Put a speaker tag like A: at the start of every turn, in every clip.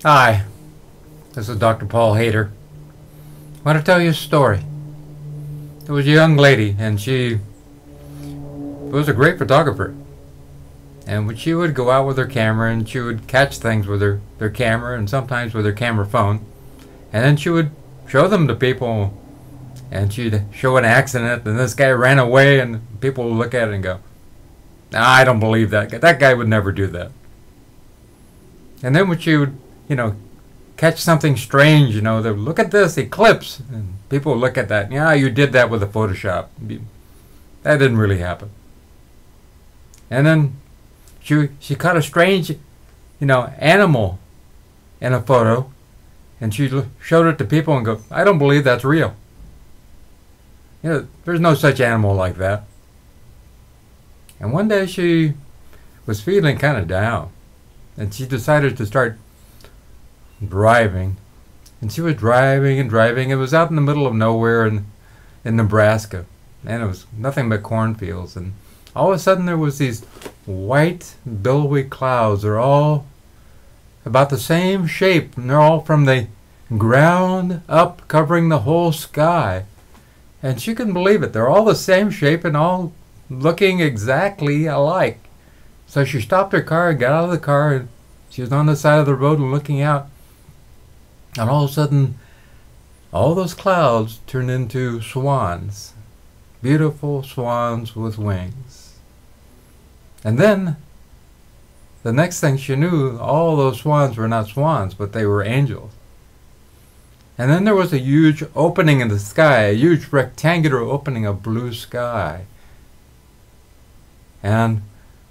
A: Hi, this is Dr. Paul Haider. I want to tell you a story. There was a young lady, and she was a great photographer. And when she would go out with her camera, and she would catch things with her camera, and sometimes with her camera phone, and then she would show them to people, and she'd show an accident, and this guy ran away, and people would look at it and go, "Nah, I don't believe that guy. That guy would never do that." And then when she would, catch something strange, they would look at this eclipse, and people would look at that. Yeah, you did that with a Photoshop. That didn't really happen. And then she caught a strange, animal in a photo, and she showed it to people and go, "I don't believe that's real. There's no such animal like that." And one day she was feeling kind of down, and she decided to start driving. And she was driving and driving. It was out in the middle of nowhere in Nebraska, and it was nothing but cornfields. And all of a sudden there was these white billowy clouds. They're all about the same shape, and they're all from the ground up, covering the whole sky. And she couldn't believe it. They're all the same shape and all looking exactly alike. So she stopped her car and got out of the car, and she was on the side of the road and looking out. And all of a sudden, all those clouds turned into swans. Beautiful swans with wings. And then, the next thing she knew, all those swans were not swans, but they were angels. And then there was a huge opening in the sky, a huge rectangular opening of blue sky. And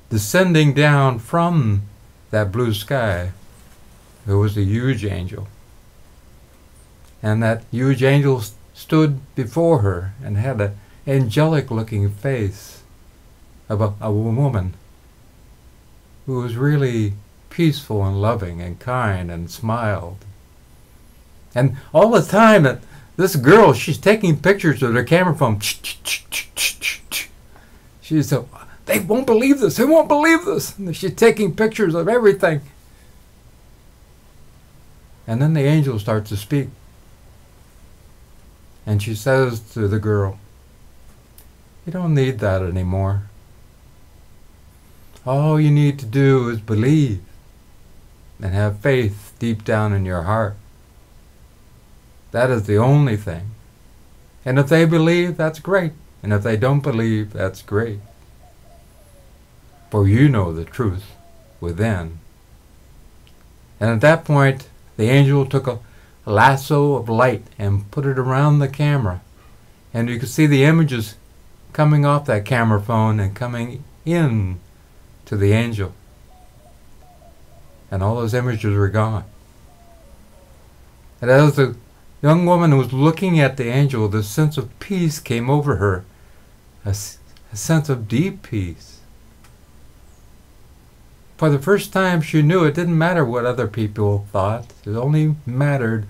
A: descending down from that blue sky, there was a huge angel. And that huge angel stood before her and had an angelic looking face of a woman who was really peaceful and loving and kind and smiled. And all the time that this girl, she's taking pictures with her camera phone. She's so, "They won't believe this, they won't believe this." And she's taking pictures of everything. And then the angel starts to speak. And she says to the girl, "You don't need that anymore. All you need to do is believe and have faith deep down in your heart. That is the only thing. And if they believe, that's great. And if they don't believe, that's great. For you know the truth within." And at that point, the angel took a lasso of light and put it around the camera. And you could see the images coming off that camera phone and coming in to the angel. And all those images were gone. And as the young woman was looking at the angel, this sense of peace came over her, a sense of deep peace. For the first time, she knew it didn't matter what other people thought. It only mattered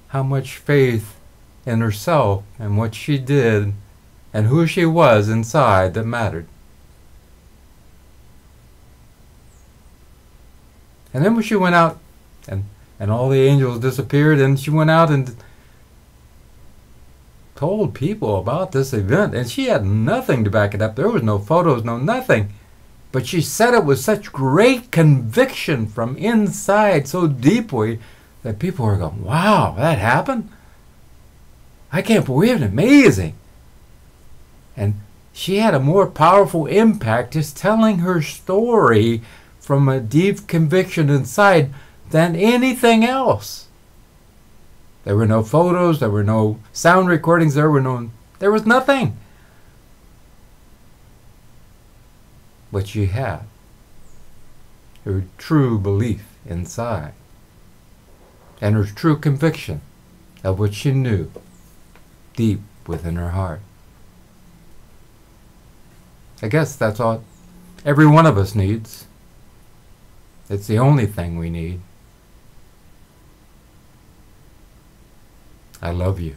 A: how much faith in herself and what she did and who she was inside that mattered. And then when she went out and all the angels disappeared, and she went out and told people about this event, and she had nothing to back it up. There was no photos, no nothing. But she said it with such great conviction from inside, so deeply, that people were going, "Wow, that happened? I can't believe it, amazing." And she had a more powerful impact just telling her story from a deep conviction inside than anything else. There were no photos, there were no sound recordings, there was nothing. But she had her true belief inside and her true conviction of what she knew deep within her heart. I guess that's all every one of us needs. It's the only thing we need. I love you.